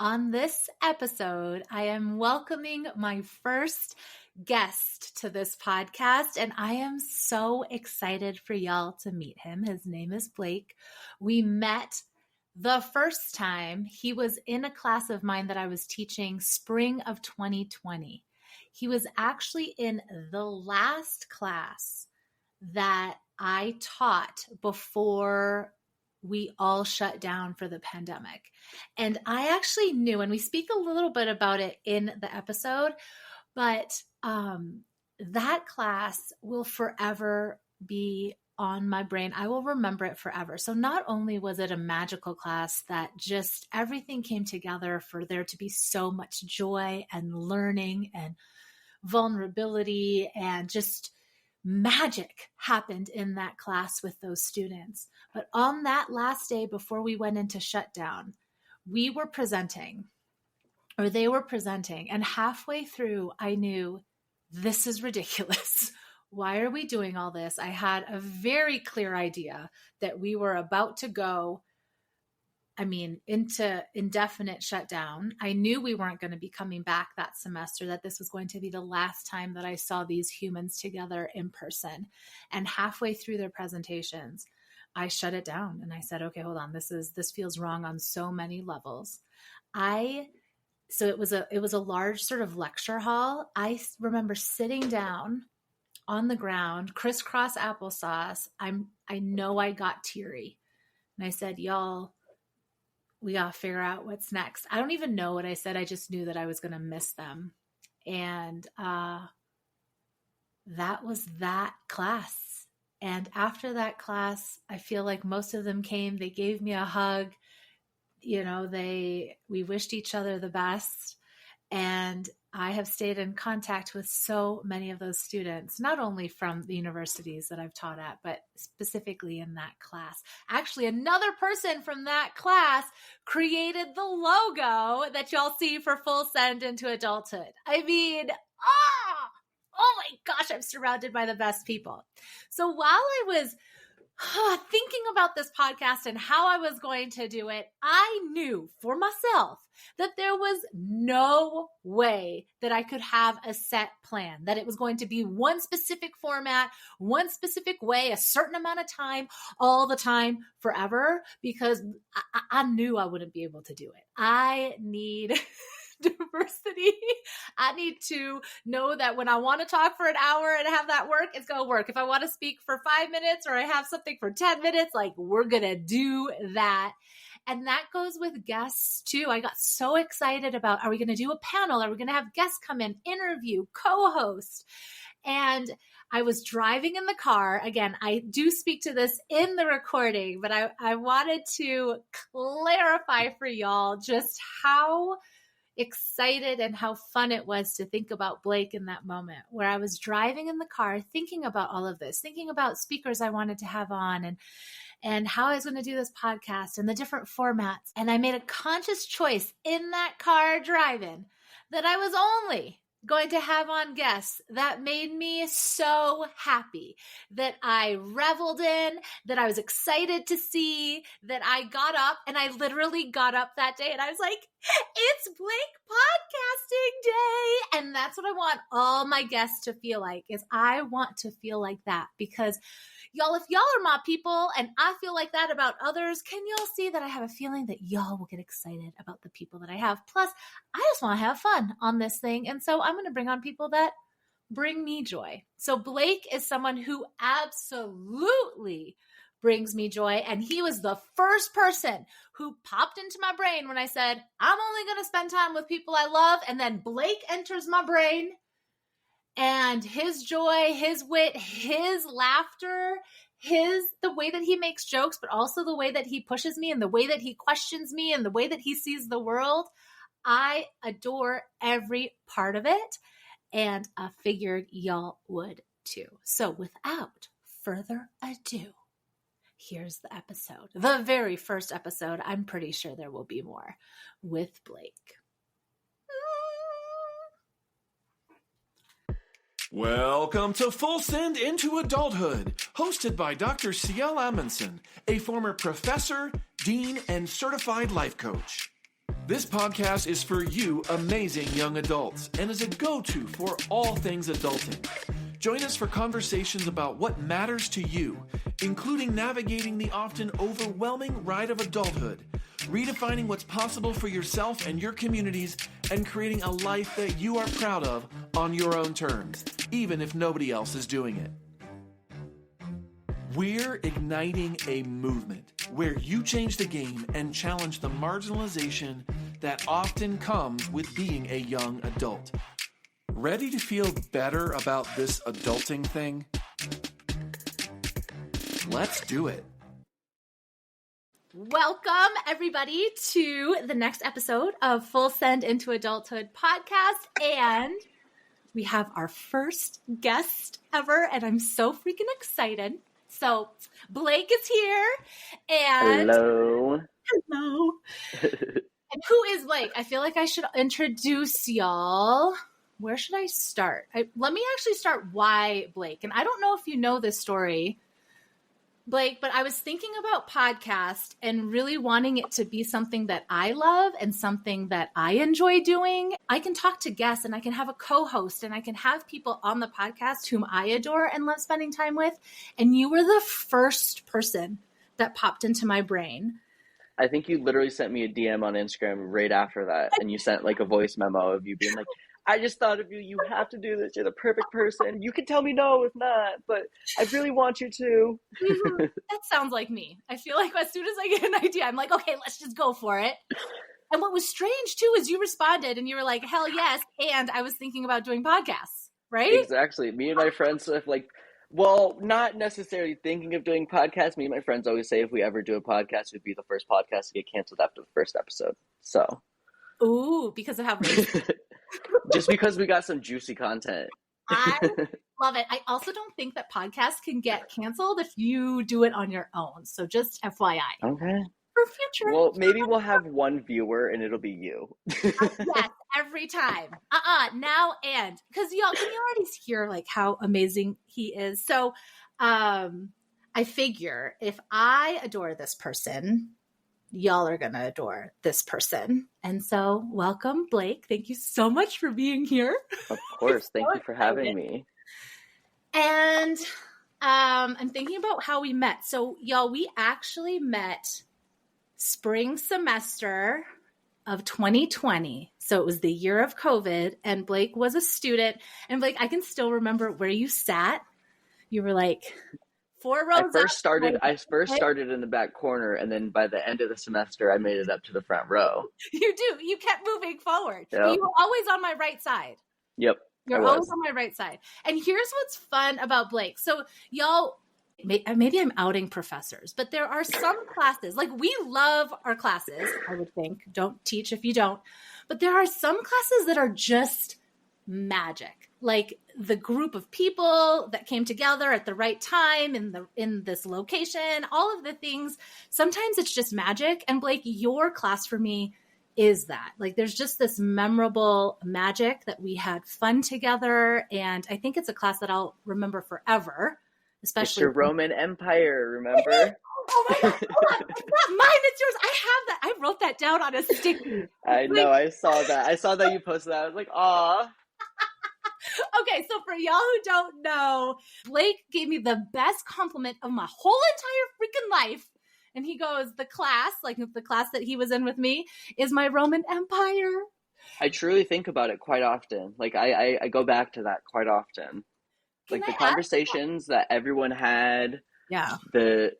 On this episode, I am welcoming my first guest to this podcast, and I am so excited for y'all to meet him. His name is Blake. We met the first time he was in a class of mine that I was teaching spring of 2020. He was actually in the last class that I taught before we all shut down for the pandemic. And I actually knew, and we speak a little bit about it in the episode, but that class will forever be on my brain. I will remember it forever. So not only was it a magical class that just everything came together for there to be so much joy and learning and vulnerability and just magic happened in that class with those students. But on that last day before we went into shutdown, we were presenting, or they were presenting, and halfway through, I knew this is ridiculous. Why are we doing all this? I had a very clear idea that we were about to go, into indefinite shutdown. I knew we weren't going to be coming back that semester, that this was going to be the last time that I saw these humans together in person. And halfway through their presentations, I shut it down and I said, okay, hold on. This feels wrong on so many levels. So it was a large sort of lecture hall. I remember sitting down on the ground, crisscross applesauce. I know I got teary. And I said, y'all, we got to figure out what's next. I don't even know what I said. I just knew that I was going to miss them. And that was that class. And after that class, I feel like most of them came, they gave me a hug. We wished each other the best. And I have stayed in contact with so many of those students, not only from the universities that I've taught at, but specifically in that class. Actually, another person from that class created the logo that y'all see for Full Send into Adulthood. Oh my gosh, I'm surrounded by the best people. So while I was thinking about this podcast and how I was going to do it, I knew for myself that there was no way that I could have a set plan, that it was going to be one specific format, one specific way, a certain amount of time, all the time, forever, because I knew I wouldn't be able to do it. I need diversity. I need to know that when I want to talk for an hour and have that work, it's going to work. If I want to speak for 5 minutes or I have something for 10 minutes, we're going to do that. And that goes with guests too. I got so excited about, are we going to do a panel? Are we going to have guests come in, interview, co-host? And I was driving in the car. Again, I do speak to this in the recording, but I wanted to clarify for y'all just how excited and how fun it was to think about Blake in that moment, where I was driving in the car thinking about all of this, thinking about speakers I wanted to have on and how I was going to do this podcast and the different formats. And I made a conscious choice in that car driving that I was only going to have on guests that made me so happy, that I reveled in, that I was excited to see, that I got up, and I literally got up that day and I was like, it's Blake podcasting day. And that's what I want all my guests to feel like, is I want to feel like that, because y'all, if y'all are my people and I feel like that about others, can y'all see that I have a feeling that y'all will get excited about the people that I have? Plus, I just want to have fun on this thing. And so I'm going to bring on people that bring me joy. So Blake is someone who absolutely brings me joy. And he was the first person who popped into my brain when I said, I'm only going to spend time with people I love. And then Blake enters my brain. And his joy, his wit, his laughter, the way that he makes jokes, but also the way that he pushes me and the way that he questions me and the way that he sees the world, I adore every part of it. And I figured y'all would too. So without further ado, here's the episode. The very first episode. I'm pretty sure there will be more with Blake. Welcome to Full Send into Adulthood, hosted by Dr. Cielle, a former professor, dean, and certified life coach. This podcast is for you amazing young adults and is a go-to for all things adulting. Join us for conversations about what matters to you, including navigating the often overwhelming ride of adulthood, redefining what's possible for yourself and your communities, and creating a life that you are proud of on your own terms, even if nobody else is doing it. We're igniting a movement where you change the game and challenge the marginalization that often comes with being a young adult. Ready to feel better about this adulting thing? Let's do it. Welcome, everybody, to the next episode of Full Send into Adulthood podcast. And we have our first guest ever, and I'm so freaking excited. So Blake is here. And Hello. And who is Blake? I feel like I should introduce y'all. Where should I start? Let me actually start why Blake. And I don't know if you know this story, Blake, but I was thinking about podcast and really wanting it to be something that I love and something that I enjoy doing. I can talk to guests and I can have a co-host and I can have people on the podcast whom I adore and love spending time with. And you were the first person that popped into my brain. I think you literally sent me a DM on Instagram right after that. And you sent like a voice memo of you being like, I just thought of you. You have to do this. You're the perfect person. You can tell me no if not, but I really want you to. Mm-hmm. That sounds like me. I feel like as soon as I get an idea, I'm like, okay, let's just go for it. And what was strange too is you responded and you were like, hell yes. And I was thinking about doing podcasts, right? Exactly. Me and my friends have well, not necessarily thinking of doing podcasts. Me and my friends always say if we ever do a podcast, it would be the first podcast to get canceled after the first episode. So. Ooh, because of how just because we got some juicy content. I love it. I also don't think that podcasts can get canceled if you do it on your own. So just FYI. Okay. For future. Well, maybe we'll have one viewer and it'll be you. Yes, every time. Now and. Because y'all, can you already hear like how amazing he is? So I figure if I adore this person, y'all are going to adore this person. And so welcome, Blake. Thank you so much for being here. Of course. Thank you for having me. And I'm thinking about how we met. So y'all, we actually met spring semester of 2020. So it was the year of COVID and Blake was a student. And Blake, I can still remember where you sat. You were like 4 rows I first started in the back corner, and then by the end of the semester, I made it up to the front row. You do. You kept moving forward. Yep. But you were always on my right side. Yep. You're always on my right side. And here's what's fun about Blake. So y'all, maybe I'm outing professors, but there are some classes, like we love our classes, I would think. Don't teach if you don't. But there are some classes that are just magic. Like the group of people that came together at the right time in this location, all of the things. Sometimes it's just magic. And Blake, your class for me is that. Like there's just this memorable magic that we had fun together. And I think it's a class that I'll remember forever. Especially it's your Roman Empire, remember? Oh my God. It's not mine, it's yours. I have that. I wrote that down on a sticky. I know, I saw that. I saw that you posted that. I was like, aw. Okay, so for y'all who don't know, Blake gave me the best compliment of my whole entire freaking life. And he goes, the class that he was in with me is my Roman Empire. I truly think about it quite often. Like I go back to that quite often. Like the conversations that everyone had. Yeah. The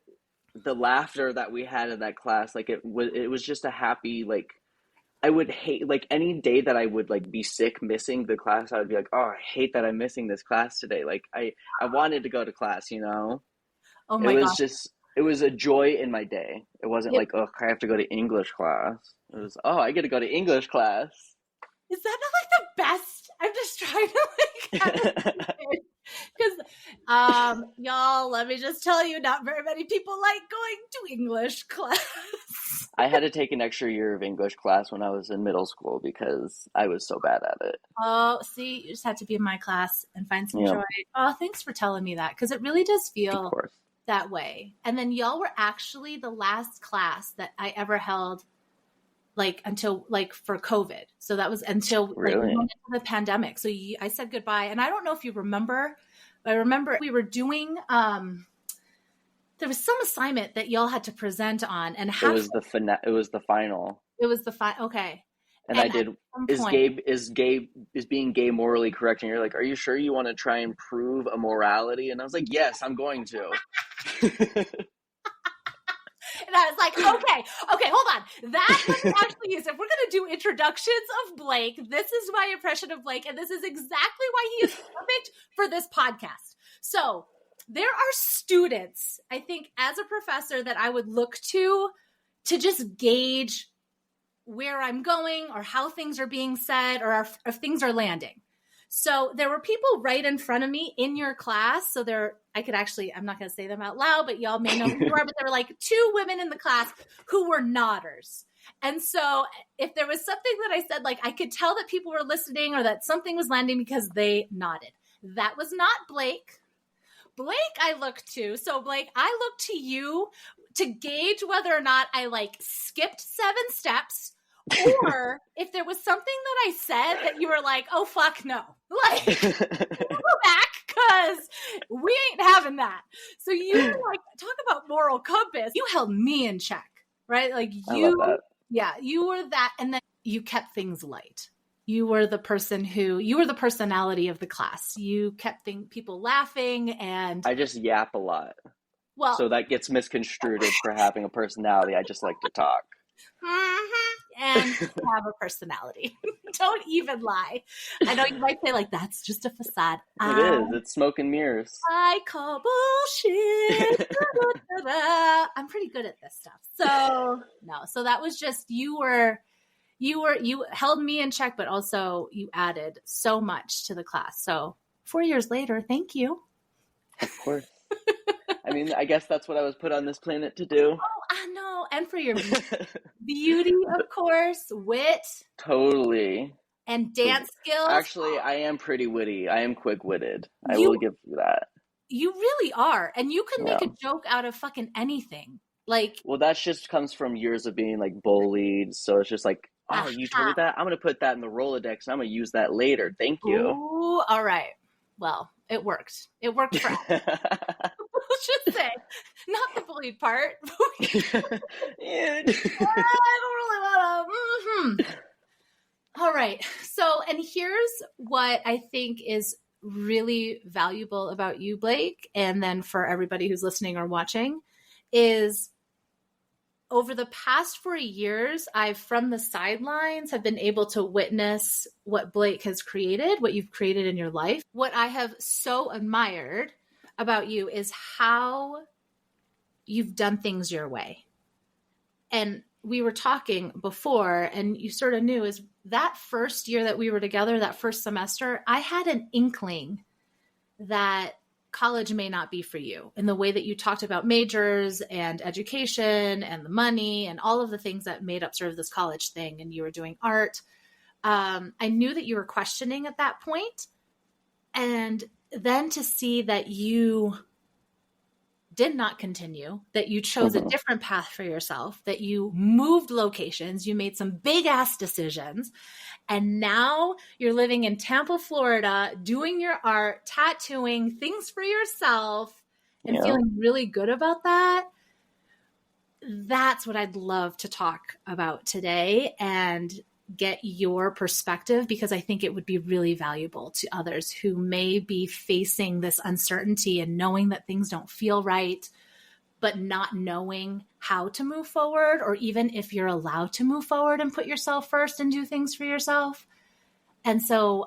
laughter that we had in that class, like it was just a happy, like I would hate, like any day that I would like be sick missing the class, I would be like, oh, I hate that I'm missing this class today. Like I wanted to go to class, you know? Oh my God. It was a joy in my day. It wasn't like, oh, I have to go to English class. It was, oh, I get to go to English class. Is that not like the best? I'm just trying to like, because y'all, let me just tell you, not very many people like going to English class. I had to take an extra year of English class when I was in middle school because I was so bad at it. Oh, see, you just had to be in my class and find some joy. Oh, thanks for telling me that, because it really does feel that way. And then y'all were actually the last class that I ever held until like for COVID. So that was until like we Really? went into the pandemic. So I said goodbye. And I don't know if you remember, but I remember we were doing, there was some assignment that y'all had to present on, and It was the final. it was the okay. And I did, is being gay morally correct? And you're like, are you sure you want to try and prove a morality? And I was like, yes, I'm going to. And I was like, okay, hold on. That actually is, if we're going to do introductions of Blake, this is my impression of Blake, and this is exactly why he is perfect for this podcast. So there are students, I think, as a professor that I would look to just gauge where I'm going or how things are being said or if things are landing. So there were people right in front of me in your class. So I'm not going to say them out loud, but y'all may know who you are, but there were like 2 women in the class who were nodders. And so if there was something that I said, like I could tell that people were listening or that something was landing because they nodded. That was not Blake. Blake I looked to. So Blake, I looked to you to gauge whether or not I like skipped 7 steps or if there was something that I said that you were like, oh, fuck no. Like, go back because we ain't having that. So you were like, talk about moral compass. You held me in check, right? Like you were that. And then you kept things light. You were the personality of the class. You kept people laughing and I just yap a lot. Well, so that gets misconstrued for having a personality. I just like to talk. And have a personality. Don't even lie. I know you might say like, that's just a facade. It is. It's smoke and mirrors. I call bullshit. I'm pretty good at this stuff. So that was just, you held me in check, but also you added so much to the class. So 4 years later, thank you. Of course. I mean, I guess that's what I was put on this planet to do. Oh, I know. And for your beauty, of course, wit. Totally. And dance skills. Actually, I am pretty witty. I am quick-witted. I will give you that. You really are. And you can make a joke out of fucking anything. Like, well, that just comes from years of being like bullied. So it's just like, oh, you told me that? I'm going to put that in the Rolodex. I'm going to use that later. Thank you. Ooh, all right. Well, it worked. It worked for us. Should say, not the bullied part. I don't really want to. All right. So, and here's what I think is really valuable about you, Blake, and then for everybody who's listening or watching, is over the past 4 years, I've from the sidelines have been able to witness what Blake has created, what you've created in your life. What I have so admired about you is how you've done things your way. And we were talking before, and you sort of knew is that first year that we were together, that first semester, I had an inkling that college may not be for you in the way that you talked about majors and education and the money and all of the things that made up sort of this college thing. And you were doing art. I knew that you were questioning at that point. And then to see that you did not continue, that you chose a different path for yourself, that you moved locations, you made some big ass decisions, and now you're living in Tampa, Florida, doing your art, tattooing, things for yourself, and feeling really good about that. That's what I'd love to talk about today and get your perspective, because I think it would be really valuable to others who may be facing this uncertainty and knowing that things don't feel right, but not knowing how to move forward, or even if you're allowed to move forward and put yourself first and do things for yourself. And so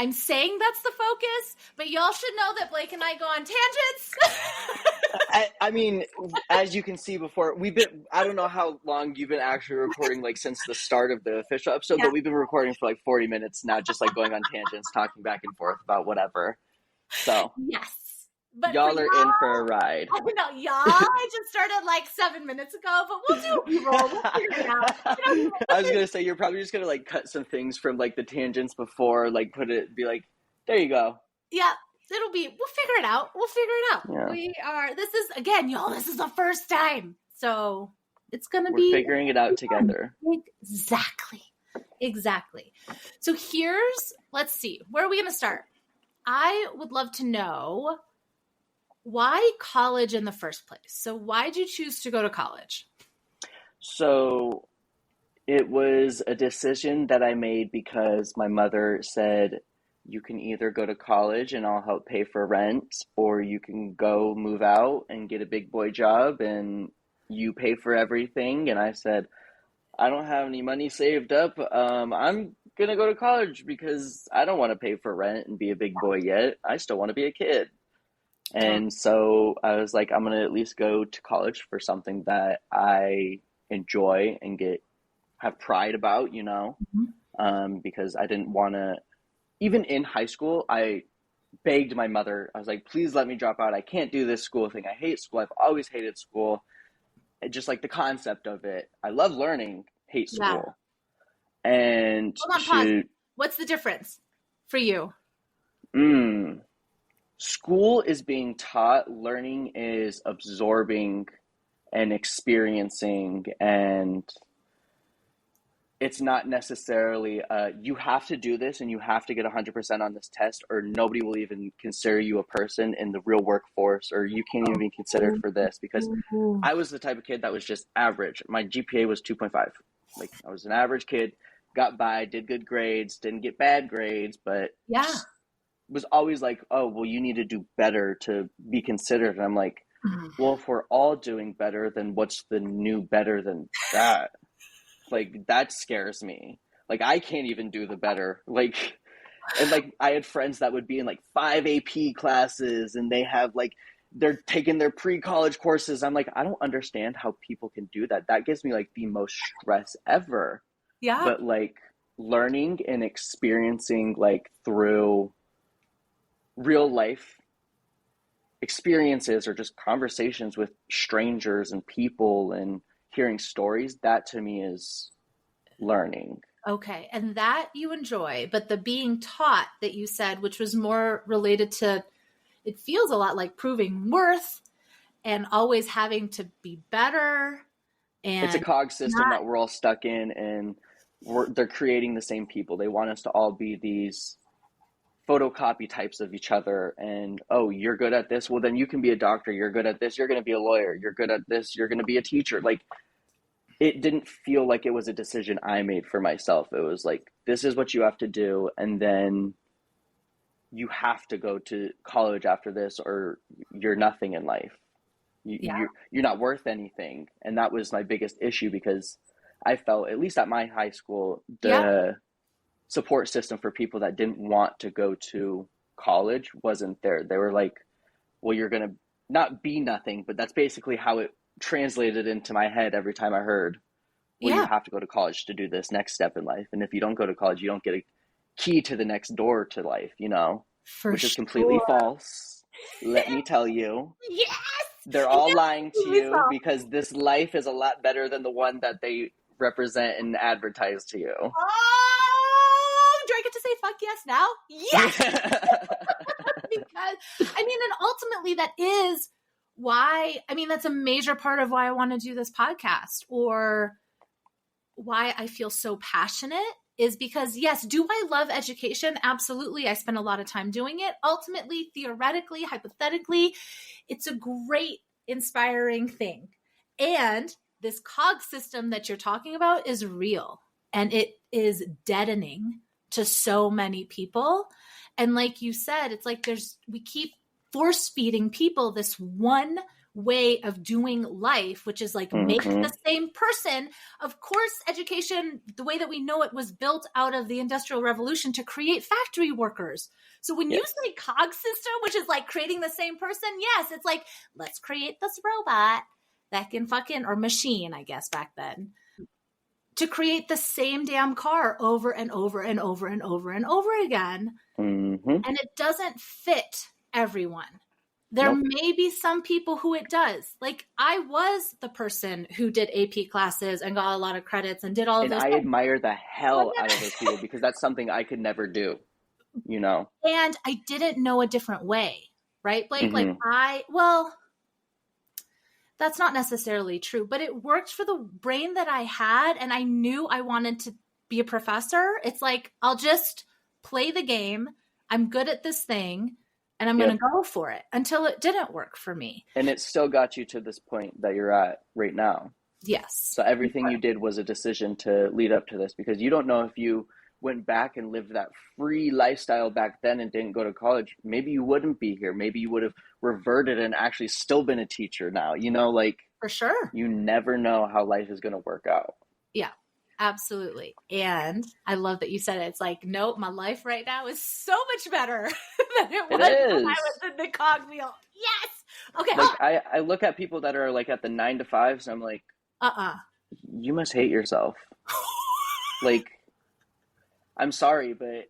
I'm saying that's the focus, but y'all should know that Blake and I go on tangents. I mean, as you can see before, I don't know how long you've been actually recording, like since the start of the official episode, but we've been recording for like 40 minutes now, just like going on tangents, talking back and forth about whatever. So yes. But y'all are in for a ride. I know, I just started like 7 minutes ago, but we'll do a B-roll. We'll figure it out. I was going to say, you're probably just going to like cut some things from like the tangents before, like be like, there you go. Yeah, we'll figure it out. Yeah. This is, again, y'all, this is the first time. So It's going to We're be figuring it out together. Exactly. So let's see, where are we going to start? I would love to know, why college in the first place? So why did you choose to go to college? So it was a decision that I made because my mother said, you can either go to college and I'll help pay for rent, or you can go move out and get a big boy job and you pay for everything. And I said, I don't have any money saved up. I'm going to go to college because I don't want to pay for rent and be a big boy yet. I still want to be a kid. And so I was like, I'm going to at least go to college for something that I enjoy and have pride about, because I didn't want to, even in high school, I begged my mother. I was like, please let me drop out. I can't do this school thing. I hate school. I've always hated school. Just like the concept of it. I love learning, hate school. Yeah. And hold on, pause. What's the difference for you? School is being taught. Learning is absorbing and experiencing, and it's not necessarily you have to do this and you have to get 100% on this test, or nobody will even consider you a person in the real workforce, or you can't even be considered for this. Because I was the type of kid that was just average. My GPA was 2.5. Like, I was an average kid, got by, did good grades, didn't get bad grades, but was always like, oh, well, you need to do better to be considered. And I'm like, well, if we're all doing better, then what's the new better than that? Like, that scares me. Like, I can't even do the better. Like, and like, I had friends that would be in like 5 AP classes, and they have like, they're taking their pre-college courses. I'm like, I don't understand how people can do that. That gives me like the most stress ever. Yeah. But like, learning and experiencing like through real life experiences or just conversations with strangers and people and hearing stories, that to me is learning. Okay. And that you enjoy, but the being taught that you said, which was more related to, it feels a lot like proving worth and always having to be better. And it's a cog system that we're all stuck in, and they're creating the same people. They want us to all be these photocopy types of each other. And, oh, you're good at this, well, then you can be a doctor. You're good at this, you're going to be a lawyer. You're good at this, you're going to be a teacher. Like, it didn't feel like it was a decision I made for myself. It was like, this is what you have to do, and then you have to go to college after this, or you're nothing in life. You're not worth anything. And that was my biggest issue, because I felt, at least at my high school, the support system for people that didn't want to go to college wasn't there. They were like, well, you're going to not be nothing, but that's basically how it translated into my head every time I heard, well, you have to go to college to do this next step in life. And if you don't go to college, you don't get a key to the next door to life, which is completely false. Let me tell you. Yes! They're all lying to you, because this life is a lot better than the one that they represent and advertise to you. Oh, do I get to say fuck yes now? Yes! Because, and ultimately that is why, that's a major part of why I want to do this podcast, or why I feel so passionate, is because, yes, do I love education? Absolutely. I spend a lot of time doing it. Ultimately, theoretically, hypothetically, it's a great, inspiring thing. And this cog system that you're talking about is real, and it is deadening to so many people. And like you said, it's like we keep force feeding people this one way of doing life, which is like make the same person. Of course, education, the way that we know it, was built out of the Industrial Revolution to create factory workers. So when you say cog system, which is like creating the same person, yes, it's like, let's create this robot that can or machine, I guess back then, to create the same damn car over and over and over and over and over again. And it doesn't fit everyone. There may be some people who it does. Like, I was the person who did AP classes and got a lot of credits and did all of this. And I admire the hell out of those people, because that's something I could never do, And I didn't know a different way, right, Blake? Like, that's not necessarily true, but it worked for the brain that I had. And I knew I wanted to be a professor. It's like, I'll just play the game. I'm good at this thing and I'm going to go for it, until it didn't work for me. And it still got you to this point that you're at right now. Yes. So everything you did was a decision to lead up to this, because you don't know if you went back and lived that free lifestyle back then and didn't go to college, maybe you wouldn't be here. Maybe you would have reverted and actually still been a teacher now, you know, like, for sure. You never know how life is going to work out. Yeah, absolutely. And I love that you said it. It's like, nope, my life right now is so much better than it was when I was in the cog wheel. Yes. Okay. Like, I look at people that are like at the 9 to 5, so I'm like, you must hate yourself. Like, I'm sorry, but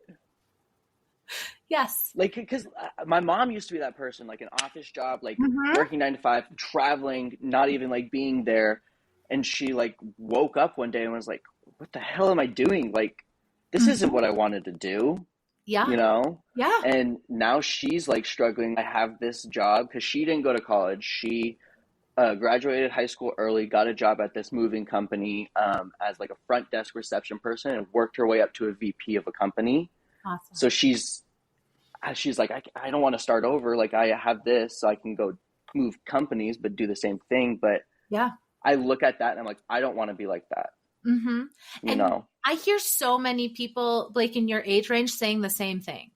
yes, like, because my mom used to be that person, like an office job, like working 9 to 5, traveling, not even like being there. And she like woke up one day and was like, what the hell am I doing? Like, this isn't what I wanted to do. Yeah. You know? Yeah. And now she's like struggling. I have this job because she didn't go to college. She graduated high school early, got a job at this moving company as like a front desk reception person, and worked her way up to a VP of a company. Awesome. So she's like, I don't want to start over. Like, I have this, so I can go move companies, but do the same thing. But yeah, I look at that and I'm like, I don't want to be like that. Mm-hmm. You know, I hear so many people, Blake, in your age range saying the same thing,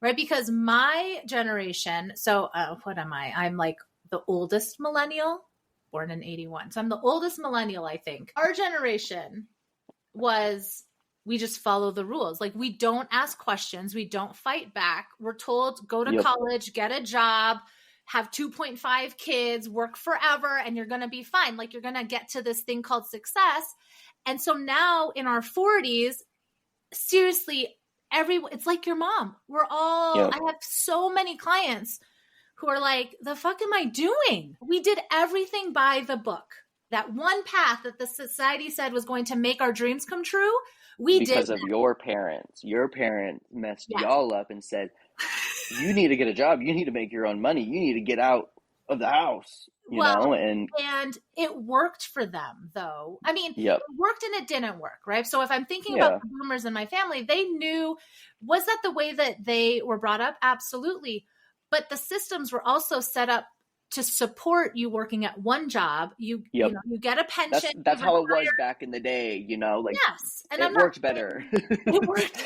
right? Because my generation, so what am I? I'm like the oldest millennial, born in 81. So I'm the oldest millennial, I think. Our generation was, we just follow the rules. Like, we don't ask questions. We don't fight back. We're told, go to college, get a job, have 2.5 kids, work forever, and you're going to be fine. Like, you're going to get to this thing called success. And so now in our 40s, seriously, it's like your mom. We're all, I have so many clients who are like, the fuck am I doing? We did everything by the book. That one path that the society said was going to make our dreams come true, we did. Because of your parents. Your parents messed y'all up and said, you need to get a job. You need to make your own money. You need to get out of the house. You know, and it worked for them, though. I mean, it worked and it didn't work, right? So if I'm thinking about the boomers in my family, they knew, was that the way that they were brought up? Absolutely. But the systems were also set up to support you working at one job. You know, you get a pension. That's how it was back in the day, you know, like, and it worked better. It worked.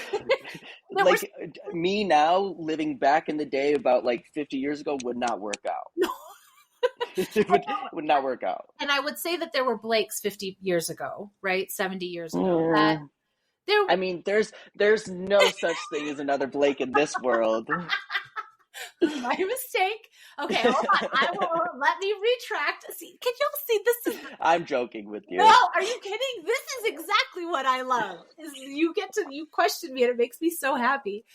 Like, me now living back in the day about like 50 years ago would not work out. No. It would not work out. And I would say that there were Blakes 50 years ago, right? 70 years ago. I mean, there's no such thing as another Blake in this world. My mistake. Okay, hold on. Let me retract. See, can y'all see this? I'm joking with you. No, are you kidding? This is exactly what I love. Is you question me and it makes me so happy.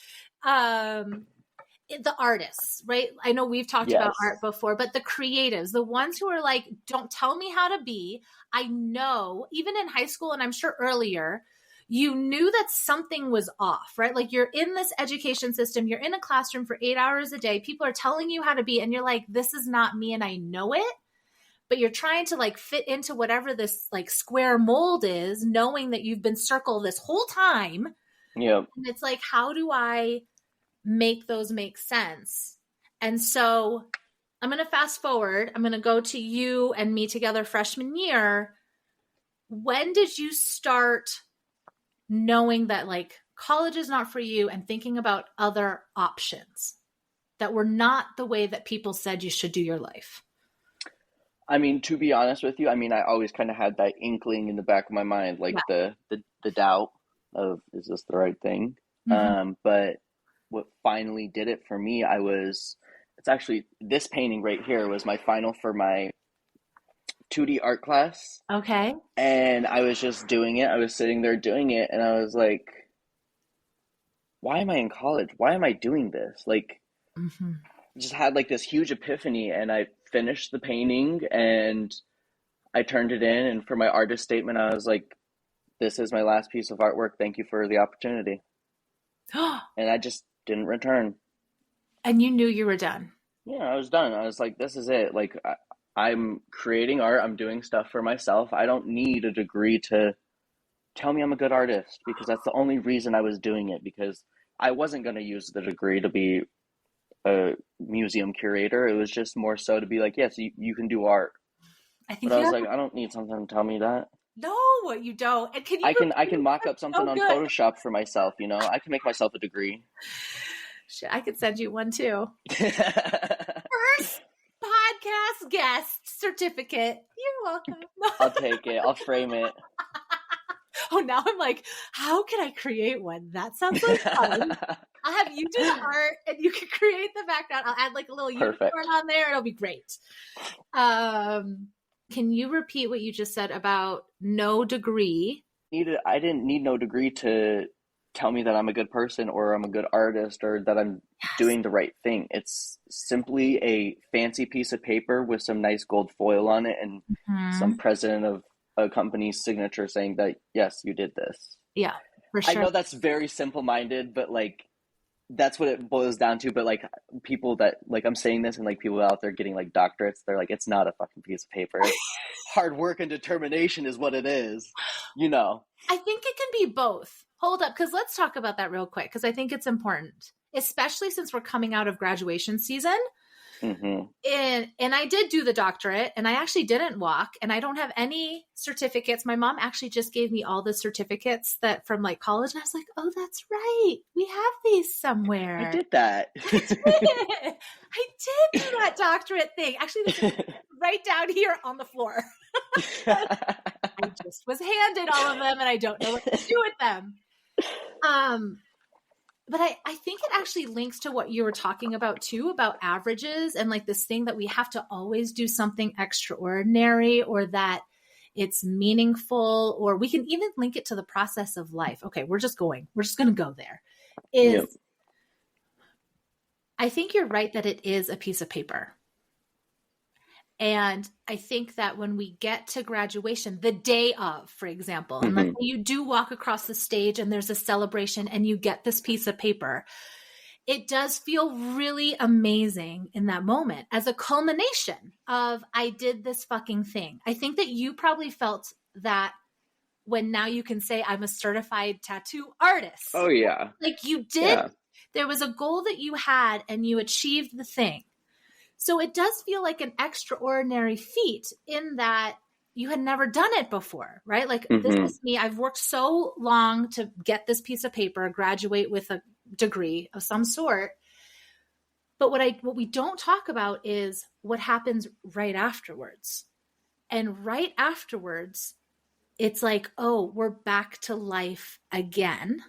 The artists, right? I know we've talked about art before, but the creatives, the ones who are like, don't tell me how to be. I know, even in high school, and I'm sure earlier, you knew that something was off, right? Like, you're in this education system, you're in a classroom for 8 hours a day. People are telling you how to be, and you're like, this is not me, and I know it. But you're trying to like fit into whatever this like square mold is, knowing that you've been circled this whole time. Yeah. And it's like, how do I make those make sense? And so I'm going to fast forward. I'm going to go to you and me together freshman year. When did you start knowing that like college is not for you and thinking about other options that were not the way that people said you should do your life? I mean, to be honest with you, I mean, I always kind of had that inkling in the back of my mind, like the doubt of, is this the right thing? But what finally did it for me, it's actually, this painting right here was my final for my 2D art class. Okay. And I was just doing it. I was sitting there doing it. And I was like, why am I in college? Why am I doing this? Like, just had like this huge epiphany, and I finished the painting and I turned it in. And for my artist statement, I was like, this is my last piece of artwork. Thank you for the opportunity. And I just didn't return. And you knew you were done. Yeah, I was done. I was like, this is it. Like, I'm creating art. I'm doing stuff for myself. I don't need a degree to tell me I'm a good artist, because that's the only reason I was doing it, because I wasn't going to use the degree to be a museum curator. It was just more so to be like, yes, you can do art. I But think I you was have. like, I don't need something to tell me that. No, you don't. And can you I can repeat? mock up something So on good. Photoshop for myself, you know? I can make myself a degree. Shit, I could send you one too. First podcast guest certificate. You're welcome. I'll take it. I'll frame it. Oh, now I'm like, how can I create one? That sounds like fun. I'll have you do the art and you can create the background. I'll add like a little Perfect. unicorn on there. It'll be great. Can you repeat what you just said about no degree? I didn't need no degree to tell me that I'm a good person or I'm a good artist or that I'm doing the right thing. It's simply a fancy piece of paper with some nice gold foil on it and some president of a company's signature saying that, yes, you did this. Yeah, for sure. I know that's very simple-minded, but like, that's what it boils down to. But like, people that, like, I'm saying this and like people out there getting like doctorates, they're like, it's not a fucking piece of paper. Hard work and determination is what it is, you know. I think it can be both. Hold up, because let's talk about that real quick, because I think it's important, especially since we're coming out of graduation season. And I did do the doctorate, and I actually didn't walk, and I don't have any certificates. My mom actually just gave me all the certificates that from like college, and I was like, oh, that's right, we have these somewhere. I did that. I did do that doctorate thing. Actually, this is right down here on the floor. I just was handed all of them, and I don't know what to do with them. But I think it actually links to what you were talking about too, about averages and like this thing that we have to always do something extraordinary or that it's meaningful, or we can even link it to the process of life. Okay, we're just going to go there. I think you're right that it is a piece of paper. And I think that when we get to graduation, the day of, for example, and let's say you do walk across the stage and there's a celebration and you get this piece of paper, it does feel really amazing in that moment as a culmination of, I did this fucking thing. I think that you probably felt that when now you can say, I'm a certified tattoo artist. Oh, yeah. Like you did. Yeah. There was a goal that you had and you achieved the thing. So it does feel like an extraordinary feat in that you had never done it before, right? Like this is me. I've worked so long to get this piece of paper, graduate with a degree of some sort. But what we don't talk about is what happens right afterwards. And right afterwards, it's like, oh, we're back to life again.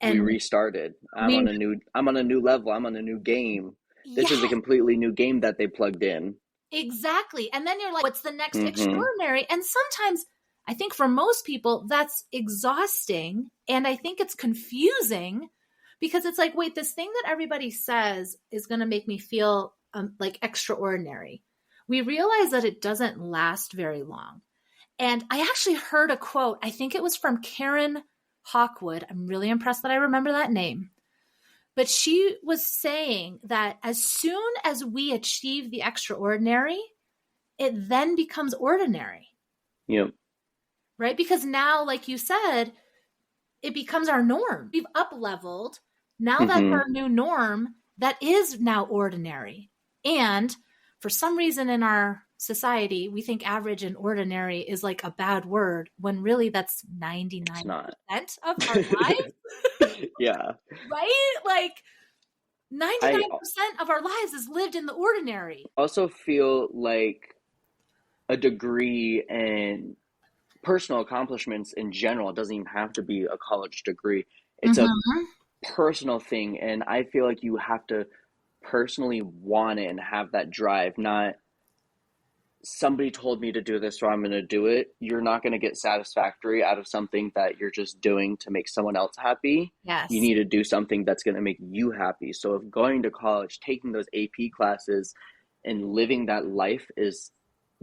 And we restarted. I'm on a new level. I'm on a new game. This is a completely new game that they plugged in. Exactly. And then you're like, what's the next extraordinary? And sometimes I think for most people that's exhausting. And I think it's confusing because it's like, wait, this thing that everybody says is going to make me feel like extraordinary. We realize that it doesn't last very long. And I actually heard a quote. I think it was from Karen Hawkwood. I'm really impressed that I remember that name. But she was saying that as soon as we achieve the extraordinary, it then becomes ordinary. Yep. Right? Because now, like you said, it becomes our norm. We've up-leveled. Now that's our new norm. That is now ordinary. And for some reason in our society, we think average and ordinary is like a bad word when really that's 99% of our lives. Yeah. Right? Like 99% of our lives is lived in the ordinary. I also feel like a degree and personal accomplishments in general, it doesn't even have to be a college degree. It's a personal thing. And I feel like you have to personally want it and have that drive, not somebody told me to do this, so I'm going to do it. You're not going to get satisfactory out of something that you're just doing to make someone else happy. Yes. You need to do something that's going to make you happy. So if going to college, taking those AP classes and living that life is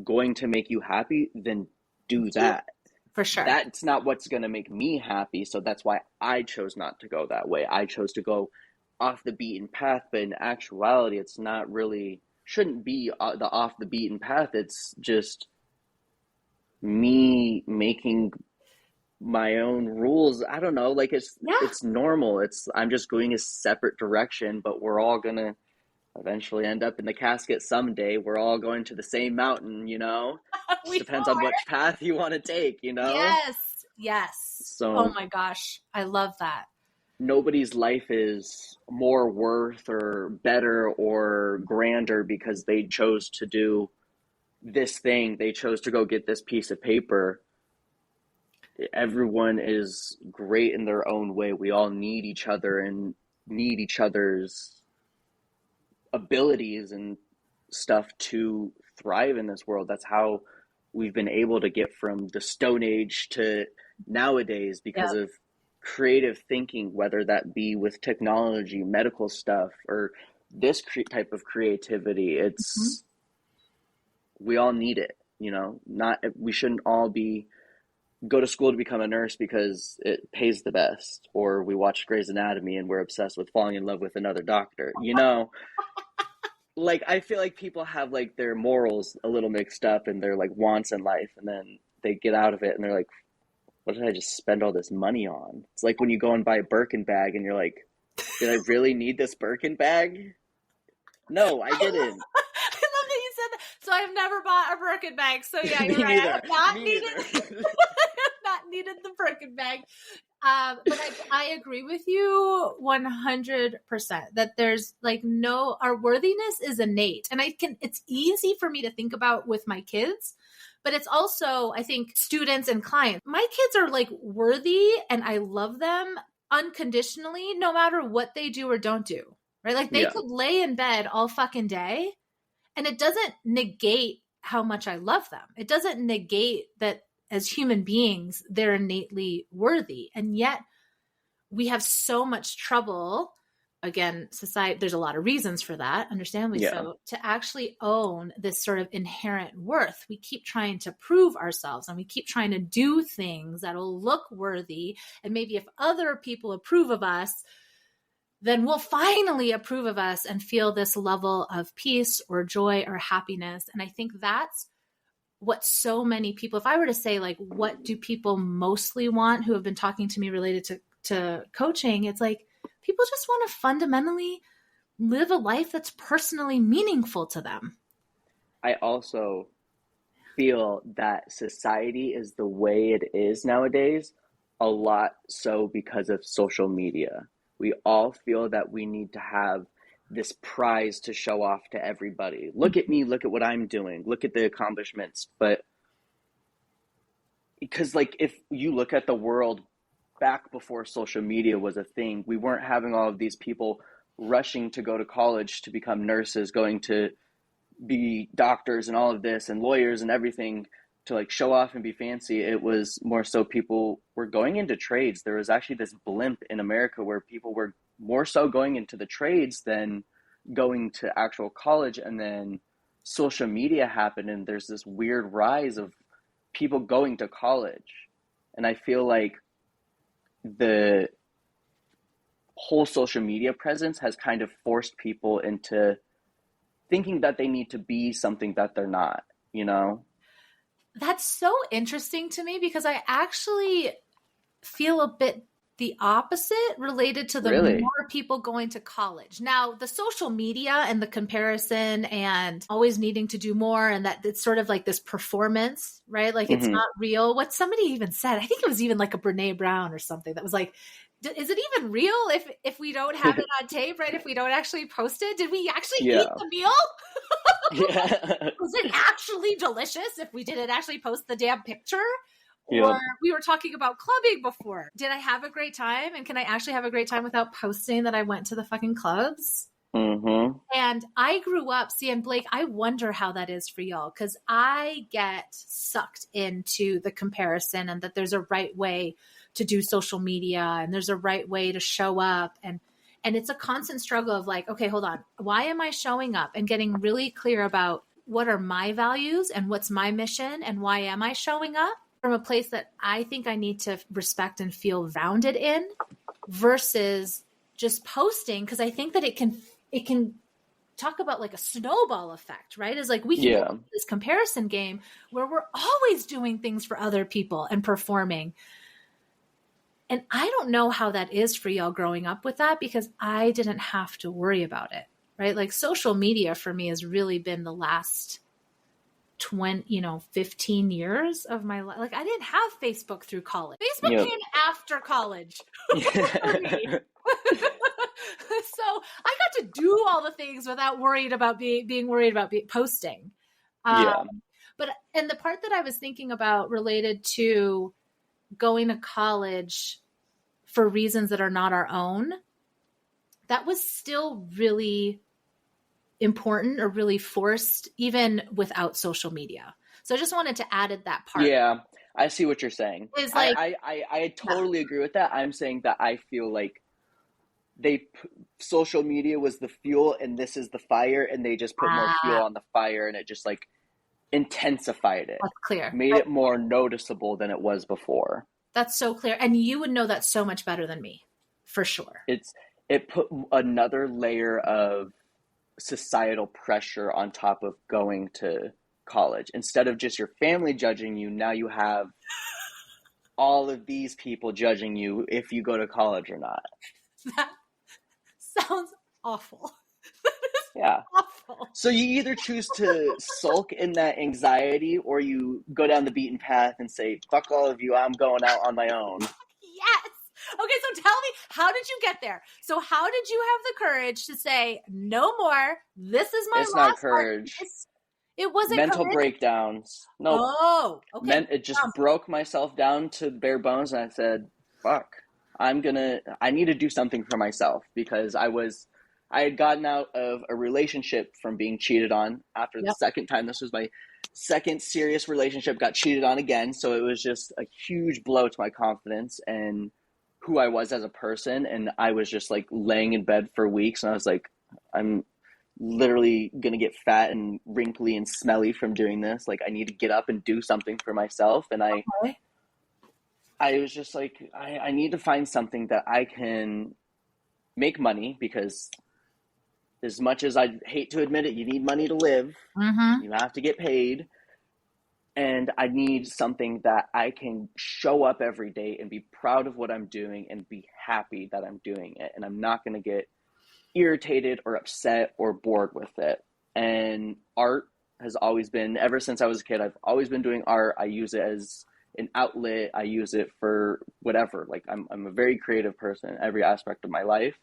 going to make you happy, then do that. For sure. That's not what's going to make me happy. So that's why I chose not to go that way. I chose to go off the beaten path, but in actuality, it's not really shouldn't be the off the beaten path. It's just me making my own rules. I don't know, like Yeah, it's normal. I'm just going a separate direction, but we're all gonna eventually end up in the casket someday. We're all going to the same mountain, Just we depends on are. which path you want to take. Yes. Yes. Oh So my gosh. I love that. nobody's life is more worth or better or grander because they chose to do this thing. They chose to go get this piece of paper. Everyone is great in their own way. We all need each other and need each other's abilities and stuff to thrive in this world. That's how we've been able to get from the Stone Age to nowadays, because Yep. of creative thinking, whether that be with technology, medical stuff, or this type of creativity. Mhm. It's We all need it. Not we shouldn't all go to school to become a nurse because it pays the best, or we watch Grey's Anatomy and we're obsessed with falling in love with another doctor. Like, I feel like people have like their morals a little mixed up and their like wants in life, and then they get out of it and they're like, what did I just spend all this money on? It's like when you go and buy a Birkin bag and you're like, did I really need this Birkin bag? No, I didn't. I love that you said that. So I've never bought a Birkin bag. So yeah, you're Me right. I neither. have not Me needed neither. not needed the Birkin bag. But I agree with you 100% that there's like our worthiness is innate. And it's easy for me to think about with my kids, but it's also, I think, students and clients. My kids are like worthy and I love them unconditionally, no matter what they do or don't do, right? Like they Yeah. could lay in bed all fucking day and it doesn't negate how much I love them. It doesn't negate that as human beings, they're innately worthy. And yet we have so much trouble. Again, society, there's a lot of reasons for that, understandably Yeah. so, to actually own this sort of inherent worth. We keep trying to prove ourselves and we keep trying to do things that'll look worthy. And maybe if other people approve of us, then we'll finally approve of us and feel this level of peace or joy or happiness. And I think that's what so many people, if I were to say, like, what do people mostly want who have been talking to me related to coaching, it's like people just want to fundamentally live a life that's personally meaningful to them. I also feel that society is the way it is nowadays, a lot so because of social media. We all feel that we need to have this prize to show off to everybody. Look at me, look at what I'm doing, look at the accomplishments. But because, like, if you look at the world back before social media was a thing, we weren't having all of these people rushing to go to college to become nurses, going to be doctors and all of this, and lawyers and everything, to like show off and be fancy. It was more so people were going into trades. There was actually this blimp in America where people were more so going into the trades than going to actual college. And then social media happened and there's this weird rise of people going to college. And I feel like the whole social media presence has kind of forced people into thinking that they need to be something that they're not, That's so interesting to me because I actually feel a bit the opposite related to the Really? more people going to college. Now, the social media and the comparison and always needing to do more, and that it's sort of like this performance, right? Like it's not real. What somebody even said, I think it was even like a Brene Brown or something that was like, is it even real if we don't have it on tape, right? If we don't actually post it, did we actually eat the meal? Yeah. Was it actually delicious if we didn't actually post the damn picture? Yep. Or we were talking about clubbing before. Did I have a great time? And can I actually have a great time without posting that I went to the fucking clubs? Mm-hmm. And I grew up, and Blake, I wonder how that is for y'all, because I get sucked into the comparison and that there's a right way to do social media and there's a right way to show up. And it's a constant struggle of like, okay, hold on. Why am I showing up? And getting really clear about what are my values and what's my mission and why am I showing up from a place that I think I need to respect and feel grounded in versus just posting. Because I think that it can talk about like a snowball effect, right? Is like we can Yeah. go into this comparison game where we're always doing things for other people and performing. And I don't know how that is for y'all growing up with that, because I didn't have to worry about it, right? Like social media for me has really been the last 15 years of my life. Like I didn't have Facebook through college. Facebook Yep. came after college for me. So I got to do all the things without worried about being worried about posting. Yeah. And the part that I was thinking about related to going to college for reasons that are not our own, that was still really important or really forced even without social media. So I just wanted to add that part. Yeah, I see what you're saying. Is like, I totally agree with that. I'm saying that I feel like social media was the fuel and this is the fire, and they just put more fuel on the fire, and it just like intensified it. That's clear. Made it more noticeable than it was before. That's so clear. And you would know that so much better than me, for sure. It put another layer of societal pressure on top of going to college. Instead of just your family judging you, now you have all of these people judging you if you go to college or not. That sounds awful. Yeah. Awful. So you either choose to sulk in that anxiety, or you go down the beaten path and say, fuck all of you, I'm going out on my own. Yes. Okay, so tell me, how did you get there? So how did you have the courage to say, no more, this is my It's last not courage. It wasn't mental courage? Breakdowns. No. Oh, okay. It just broke myself down to bare bones, and I said, fuck, I need to do something for myself, because I had gotten out of a relationship from being cheated on after the second time. This was my second serious relationship, got cheated on again. So it was just a huge blow to my confidence and who I was as a person. And I was just like laying in bed for weeks, and I was like, I'm literally going to get fat and wrinkly and smelly from doing this. Like, I need to get up and do something for myself. And I was just like, I need to find something that I can make money, because as much as I hate to admit it, you need money to live. Mm-hmm. You have to get paid. And I need something that I can show up every day and be proud of what I'm doing and be happy that I'm doing it. And I'm not going to get irritated or upset or bored with it. And art has always been, ever since I was a kid, I've always been doing art. I use it as an outlet. I use it for whatever. Like, I'm a very creative person in every aspect of my life.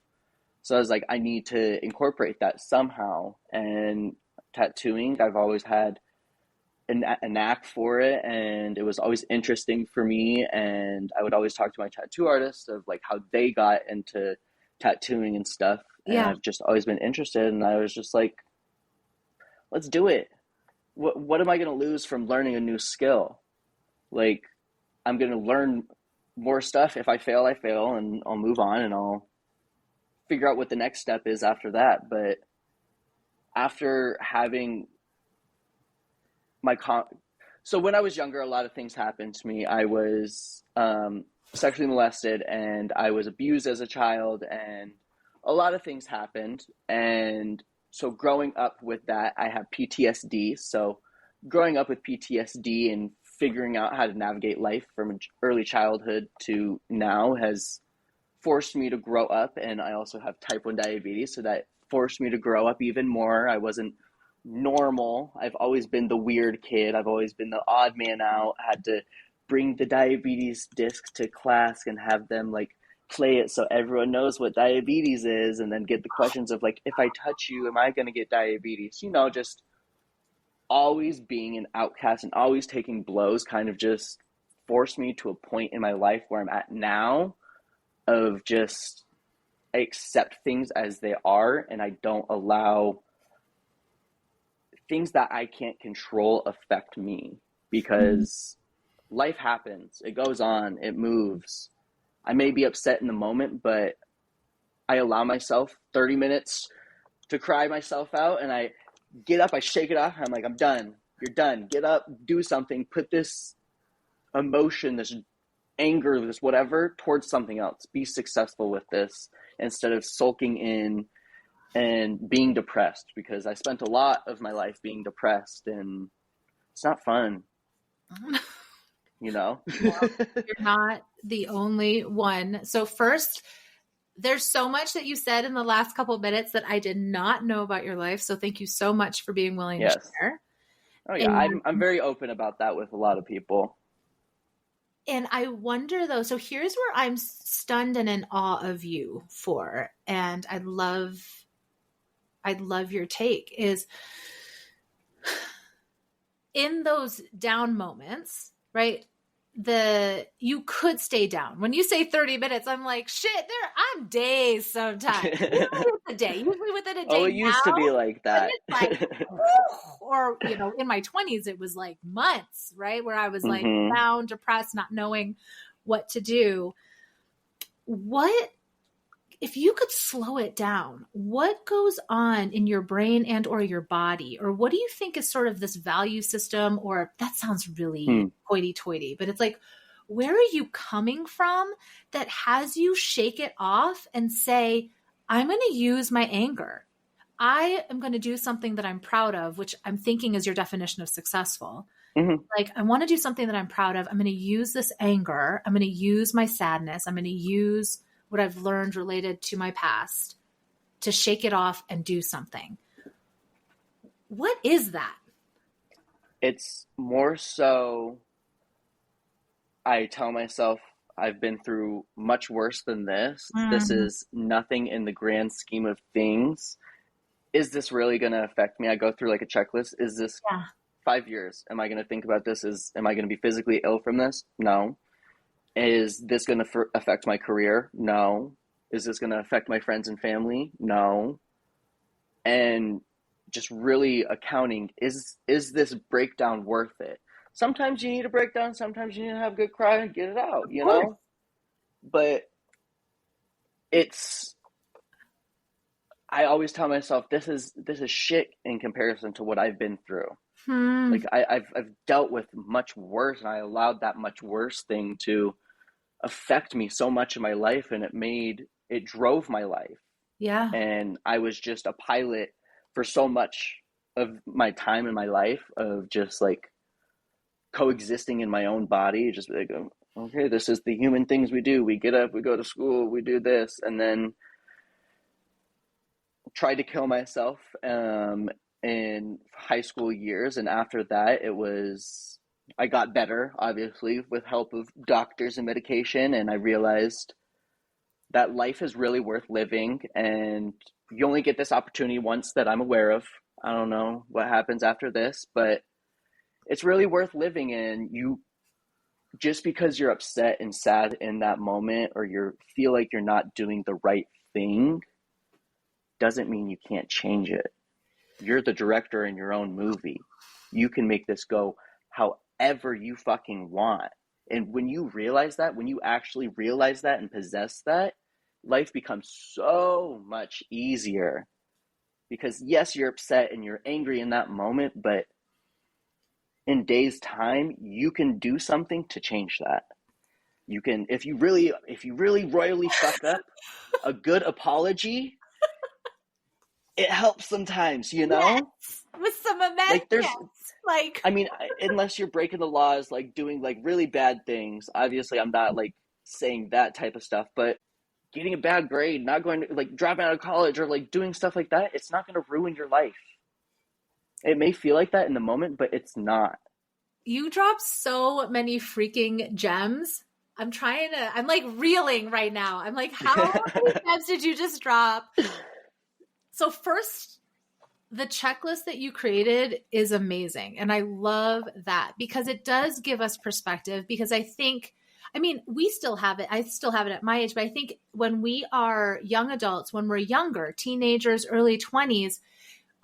So I was like, I need to incorporate that somehow. And tattooing, I've always had a knack for it, and it was always interesting for me. And I would always talk to my tattoo artists of like how they got into tattooing and stuff. And I've just always been interested. And I was just like, let's do it. What am I going to lose from learning a new skill? Like, I'm going to learn more stuff. If I fail, I fail, and I'll move on, and I'll figure out what the next step is after that. But after having so when I was younger, a lot of things happened to me. I was sexually molested, and I was abused as a child, and a lot of things happened. And so growing up with that, I have PTSD. So growing up with PTSD and figuring out how to navigate life from early childhood to now has forced me to grow up. And I also have type 1 diabetes, so that forced me to grow up even more. I wasn't normal. I've always been the weird kid. I've always been the odd man out. I had to bring the diabetes disc to class and have them like play it so everyone knows what diabetes is, and then get the questions of like, if I touch you, am I going to get diabetes? You know, just always being an outcast and always taking blows kind of just forced me to a point in my life where I'm at now of just, I accept things as they are, and I don't allow things that I can't control affect me, because life happens. It goes on. It moves. I may be upset in the moment, but I allow myself 30 minutes to cry myself out, and I get up, I shake it off. I'm like, I'm done. You're done. Get up, do something, put this emotion, this anger, this whatever towards something else. Be successful with this instead of sulking in and being depressed, because I spent a lot of my life being depressed, and it's not fun, you know? Well, you're not the only one. So first, there's so much that you said in the last couple of minutes that I did not know about your life. So thank you so much for being willing to Yes. share. Oh yeah, I'm very open about that with a lot of people. And I wonder though, so here's where I'm stunned and in awe of you for, and I'd love your take, is in those down moments, right? You could stay down. When you say 30 minutes, I'm like, shit, I'm days sometimes. Usually it's a day. Usually within a day. Oh, it used to be like that. It's like, or, in my 20s, it was like months, right? Where I was like down, depressed, not knowing what to do. If you could slow it down, what goes on in your brain and or your body? Or what do you think is sort of this value system? Or that sounds really hoity-toity, but it's like, where are you coming from that has you shake it off and say, I'm going to use my anger. I am going to do something that I'm proud of, which I'm thinking is your definition of successful. Like, I want to do something that I'm proud of. I'm going to use this anger. I'm going to use my sadness. I'm going to use what I've learned related to my past to shake it off and do something. What is that? It's more so, I tell myself I've been through much worse than this. This is nothing in the grand scheme of things. Is this really going to affect me? I go through like a checklist. Is this 5 years? Am I going to think about this? Am I going to be physically ill from this? No. Is this going to affect my career? No. Is this going to affect my friends and family? No. And just really accounting, is this breakdown worth it? Sometimes you need a breakdown. Sometimes you need to have a good cry and get it out, you know? But I always tell myself, this is shit in comparison to what I've been through. Like I've dealt with much worse, and I allowed that much worse thing to affect me so much in my life, and it drove my life. Yeah. And I was just a pilot for so much of my time in my life, of just like coexisting in my own body, just like, okay, this is the human things we do. We get up, we go to school, we do this, and then tried to kill myself in high school years. And after that, I got better, obviously, with help of doctors and medication. And I realized that life is really worth living. And you only get this opportunity once, that I'm aware of. I don't know what happens after this, but it's really worth living. And just because you're upset and sad in that moment, or you feel like you're not doing the right thing, doesn't mean you can't change it. You're the director in your own movie. You can make this go however you fucking want. And when you actually realize that and possess that, life becomes so much easier. Because yes, you're upset and you're angry in that moment, but in days' time, you can do something to change that. You can, if you really royally fuck up, a good apology, it helps sometimes, you know? Yes, with some amendments. I mean, unless you're breaking the laws, like doing like really bad things. Obviously, I'm not like saying that type of stuff, but getting a bad grade, not going to like dropping out of college, or like doing stuff like that, it's not going to ruin your life. It may feel like that in the moment, but it's not. You dropped so many freaking gems. I'm like reeling right now. I'm like, how many gems did you just drop? So first, the checklist that you created is amazing. And I love that, because it does give us perspective. Because we still have it. I still have it at my age. But I think when we are young adults, when we're younger, teenagers, early 20s,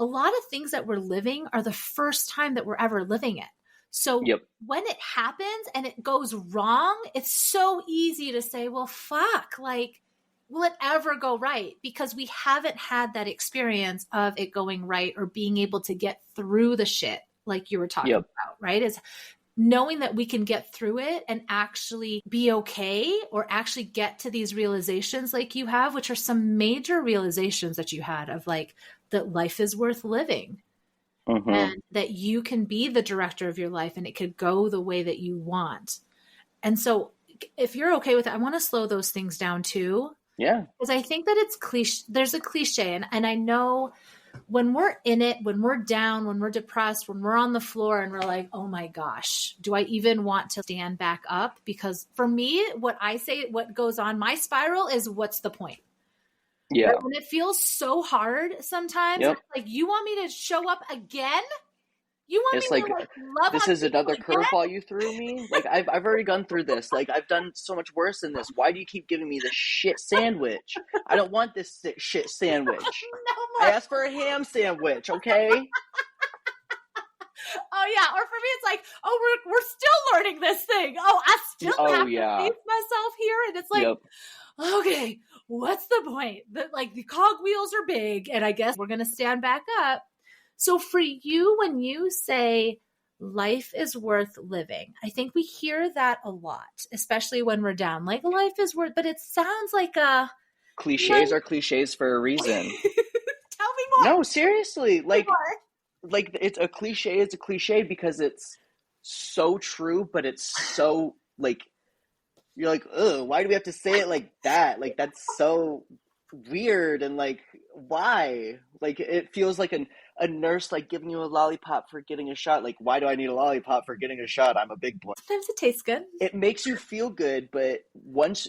a lot of things that we're living are the first time that we're ever living it. So when it happens and it goes wrong, it's so easy to say, well, fuck, like, will it ever go right? Because we haven't had that experience of it going right, or being able to get through the shit like you were talking about, right? knowing that we can get through it and actually be okay, or actually get to these realizations like you have, which are some major realizations that you had of like that life is worth living. Mm-hmm. And that you can be the director of your life and it could go the way that you want. And so if you're okay with it, I want to slow those things down too. Yeah. Because I think that it's cliche. There's a cliche. And I know when we're in it, when we're down, when we're depressed, when we're on the floor and we're like, oh my gosh, do I even want to stand back up? Because for me, what I say, what goes on my spiral is, what's the point? Yeah. But when it feels so hard sometimes, Yep. like, you want me to show up again? You want It's me like, to like love this on is people another again? curveball you threw me. Like, I've already gone through this. Like, I've done so much worse than this. Why do you keep giving me this shit sandwich? I don't want this shit sandwich. No I more. asked for a ham sandwich, okay? Oh yeah, or for me it's like, oh, we're still learning this thing. Oh, I still have to face myself here, and it's like, okay, what's the point? That like the cogwheels are big, and I guess we're gonna stand back up. So for you, when you say life is worth living, I think we hear that a lot, especially when we're down. Like, life is worth, but it sounds like a cliches are cliches for a reason. Tell me more. No, seriously, like it's a cliche. It's a cliche because it's so true, but it's so like, you're like, ugh, why do we have to say it like that? Like, that's so weird. And like, why? Like, it feels like a nurse like giving you a lollipop for getting a shot. Like, why do I need a lollipop for getting a shot? I'm a big boy. Sometimes it tastes good. It makes you feel good, but once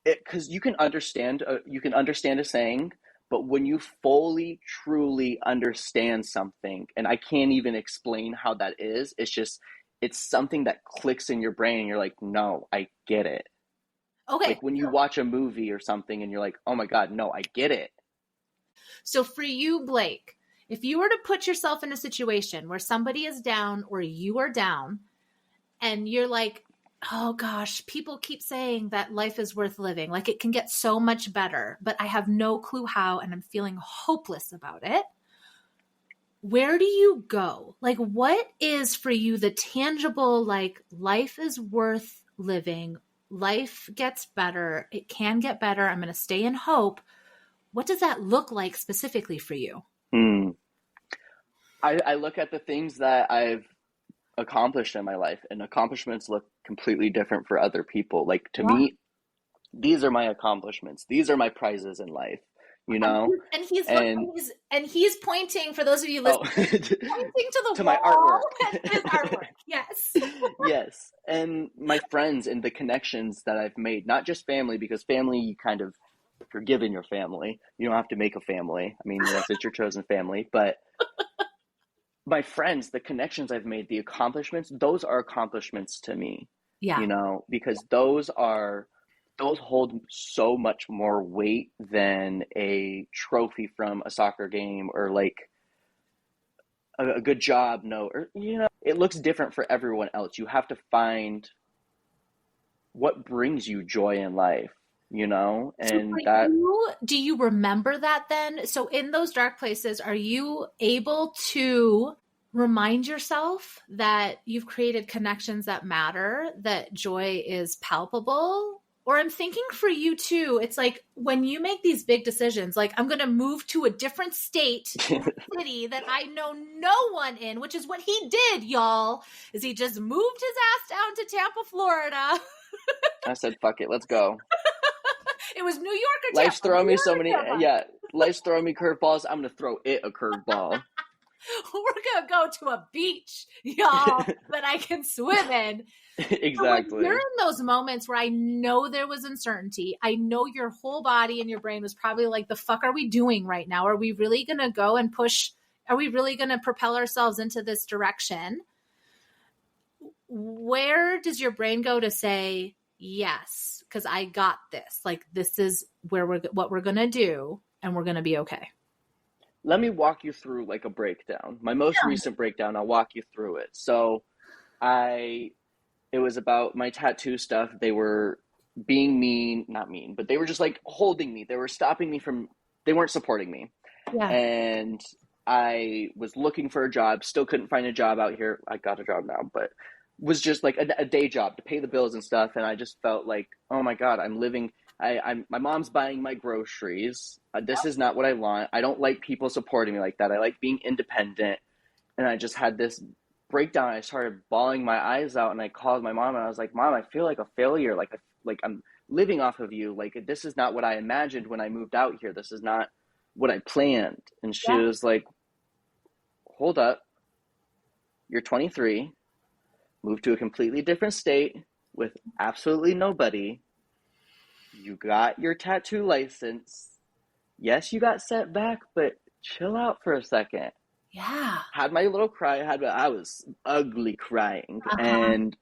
because you can understand a saying, but when you fully, truly understand something, and I can't even explain how that is, it's something that clicks in your brain and you're like, no, I get it. Okay. Like when you watch a movie or something and you're like, oh my God, no, I get it. So for you, Blake, if you were to put yourself in a situation where somebody is down or you are down and you're like, oh gosh, people keep saying that life is worth living. Like, it can get so much better, but I have no clue how, and I'm feeling hopeless about it. Where do you go? Like, what is for you the tangible, like, life is worth living, life gets better, it can get better, I'm going to stay in hope. What does that look like specifically for you? I look at the things that I've accomplished in my life, and accomplishments look completely different for other people. Like, to me, these are my accomplishments. These are my prizes in life, you know? And he's pointing, for those of you listening, pointing to the my wall artwork. and his artwork. Yes. Yes. And my friends and the connections that I've made, not just family, because family, you kind of, you're given your family. You don't have to make a family. I mean, unless it's your chosen family, but my friends, the connections I've made, the accomplishments, those are accomplishments to me. Yeah. You know, because those hold so much more weight than a trophy from a soccer game, or like a good job note, or, you know, it looks different for everyone else. You have to find what brings you joy in life, you know? And do you remember that then? So in those dark places, are you able to remind yourself that you've created connections that matter, that joy is palpable? Or I'm thinking for you too, it's like when you make these big decisions, like, I'm going to move to a different state, city that I know no one in, which is what he did, y'all, is he just moved his ass down to Tampa, Florida. I said, fuck it, let's go. It was New York or Tampa. Life's throwing me so many, life's throwing me curveballs. I'm going to throw it a curveball. We're going to go to a beach, y'all, that I can swim in. Exactly. So you're in those moments where I know there was uncertainty. I know your whole body and your brain was probably like, the fuck are we doing right now? Are we really going to go and push? Are we really going to propel ourselves into this direction? Where does your brain go to say, yes, because I got this? Like, this is what we're going to do, and we're going to be okay. Let me walk you through like a breakdown. My most recent breakdown, I'll walk you through it. So it was about my tattoo stuff. They were being not mean, but they were just like holding me. They were stopping me they weren't supporting me. Yeah. And I was looking for a job, still couldn't find a job out here. I got a job now, but was just like a day job to pay the bills and stuff. And I just felt like, oh my God, I'm living, my mom's buying my groceries. This is not what I want. I don't like people supporting me like that. I like being independent. And I just had this breakdown. I started bawling my eyes out, and I called my mom, and I was like, Mom, I feel like a failure. Like I'm living off of you. Like, this is not what I imagined when I moved out here. This is not what I planned. And she was like, hold up. You're 23, moved to a completely different state with absolutely nobody. You got your tattoo license. Yes, you got set back, but chill out for a second. Yeah. Had my little cry. I was ugly crying. And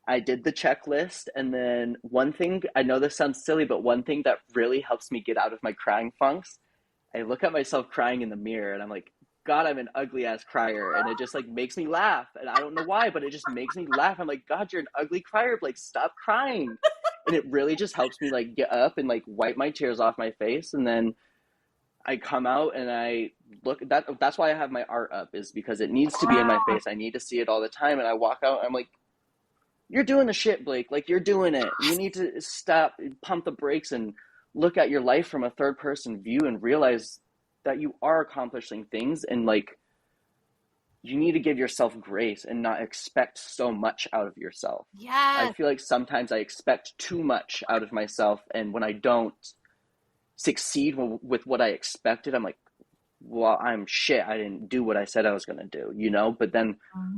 I did the checklist. And then one thing, I know this sounds silly, but one thing that really helps me get out of my crying funks, I look at myself crying in the mirror, and I'm like, God, I'm an ugly ass crier. And it just like makes me laugh. And I don't know why, but it just makes me laugh. I'm like, God, you're an ugly crier. Like, stop crying. And it really just helps me like get up and like wipe my tears off my face. And then I come out and I look, that's why I have my art up, is because it needs to be in my face. I need to see it all the time. And I walk out and I'm like, you're doing the shit, Blake. Like, you're doing it. You need to stop, pump the brakes, and look at your life from a third person view and realize that you are accomplishing things. And like, you need to give yourself grace and not expect so much out of yourself. Yeah. I feel like sometimes I expect too much out of myself. And when I don't succeed with what I expected, I'm like, well, I'm shit. I didn't do what I said I was going to do, you know? But then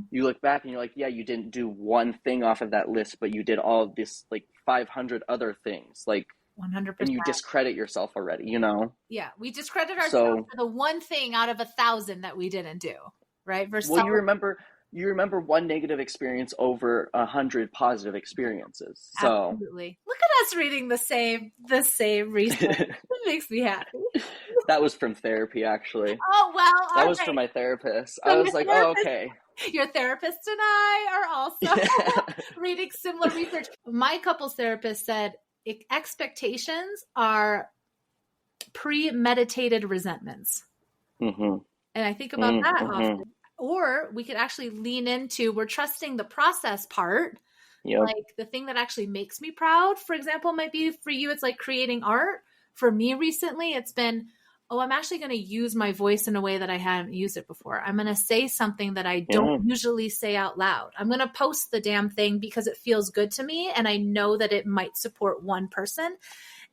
you look back and you're like, yeah, you didn't do one thing off of that list, but you did all of this, like 500 other things, like 100%. And you discredit yourself already, you know? Yeah. We discredit ourselves for the one thing out of 1,000 that we didn't do. Right. Well, you remember one negative experience over 100 positive experiences. So absolutely. Look at us reading the same research. It makes me happy. That was from therapy, actually. Oh, well. That was from my therapist. I was like, oh, okay. Your therapist and I are also reading similar research. My couples therapist said expectations are premeditated resentments. Mm-hmm. And I think about that often. Or we could actually lean into, we're trusting the process part. Yep. Like the thing that actually makes me proud, for example, might be for you, it's like creating art. For me recently, it's been, I'm actually going to use my voice in a way that I hadn't used it before. I'm going to say something that I don't usually say out loud. I'm going to post the damn thing because it feels good to me. And I know that it might support one person.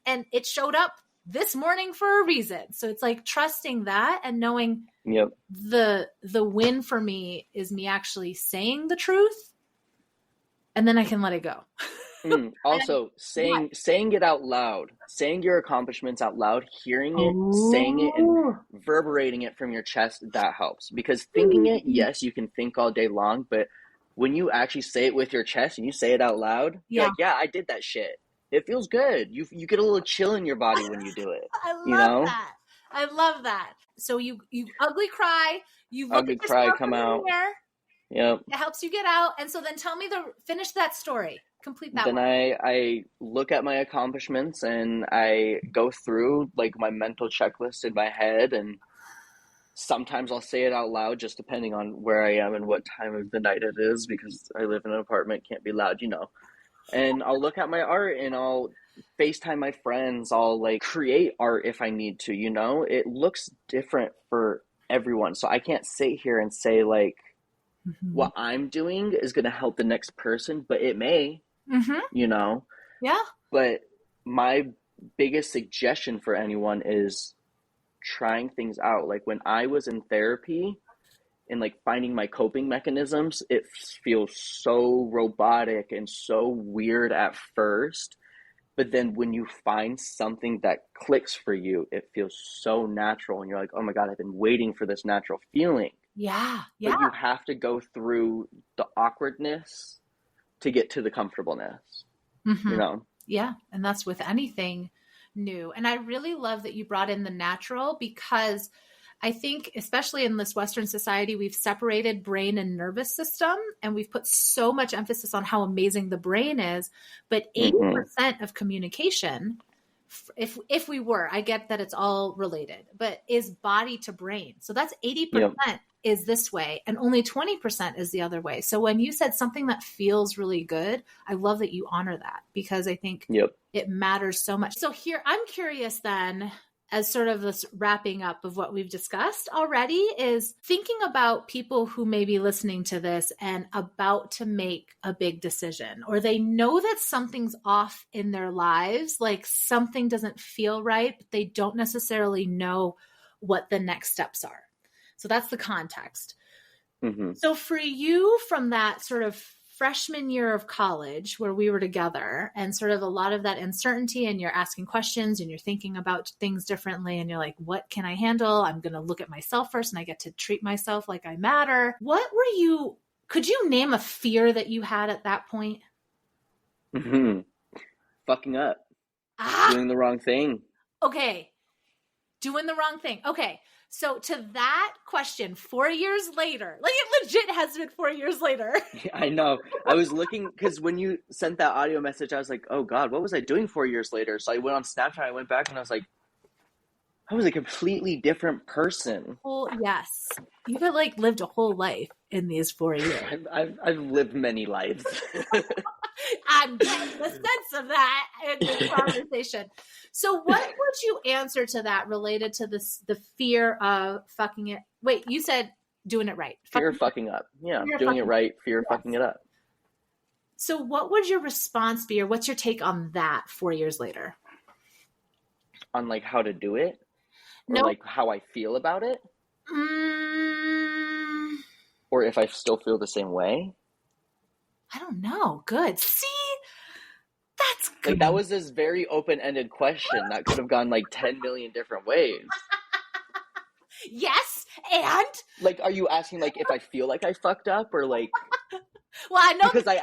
And it showed up this morning for a reason. So it's like trusting that and knowing the win for me is me actually saying the truth, and then I can let it go. Also, saying it out loud, saying your accomplishments out loud, hearing it, saying it, and reverberating it from your chest, that helps. Because thinking it, yes, you can think all day long, but when you actually say it with your chest and you say it out loud, you're like, yeah, I did that shit. It feels good. You get a little chill in your body when you do it. That. I love that. So you ugly cry. You look at yourself come in out. The mirror. Yep. It helps you get out. And so then tell me finish that story. Complete that. Then I look at my accomplishments and I go through like my mental checklist in my head, and sometimes I'll say it out loud, just depending on where I am and what time of the night it is, because I live in an apartment, can't be loud, you know. And I'll look at my art and I'll FaceTime my friends. I'll like create art if I need to, you know. It looks different for everyone. So I can't sit here and say like what I'm doing is going to help the next person, but it may, you know. Yeah. But my biggest suggestion for anyone is trying things out. Like when I was in therapy, and like finding my coping mechanisms, it feels so robotic and so weird at first. But then when you find something that clicks for you, it feels so natural. And you're like, oh my God, I've been waiting for this natural feeling. Yeah. But you have to go through the awkwardness to get to the comfortableness, you know? Yeah. And that's with anything new. And I really love that you brought in the natural, because I think, especially in this Western society, we've separated brain and nervous system, and we've put so much emphasis on how amazing the brain is. But 80% of communication if we were, I get that it's all related, but is body to brain. So that's 80% Yep. is this way and only 20% is the other way. So when you said something that feels really good, I love that you honor that, because I think Yep. it matters so much. So here, I'm curious then, as sort of this wrapping up of what we've discussed already, is thinking about people who may be listening to this and about to make a big decision, or they know that something's off in their lives, like something doesn't feel right, but they don't necessarily know what the next steps are. So that's the context. Mm-hmm. So for you, from that sort of freshman year of college where we were together and sort of a lot of that uncertainty, and you're asking questions and you're thinking about things differently, and you're like, what can I handle? I'm going to look at myself first, and I get to treat myself like I matter. Could you name a fear that you had at that point? Mm-hmm. Fucking up. Doing the wrong thing. Okay. Doing the wrong thing. Okay. So to that question, 4 years later, like it legit has been 4 years later. I know. I was looking, because when you sent that audio message, I was like, oh God, what was I doing 4 years later? So I went on Snapchat, I went back, and I was like, I was a completely different person. Oh, yes. You've lived a whole life in these 4 years. I've lived many lives. I'm getting the sense of that in this conversation. So what would you answer to that related to the fear of fucking it? Wait, you said doing it right. Fear of fucking up. Yeah, doing it right, fear of fucking it up. So what would your response be, or what's your take on that 4 years later? On how to do it? Or No. How I feel about it? Or if I still feel the same way? I don't know. Good. See? That's good. That was this very open-ended question that could have gone 10 million different ways. Yes, and? Are you asking if I feel like I fucked up, or Well, I know. Because I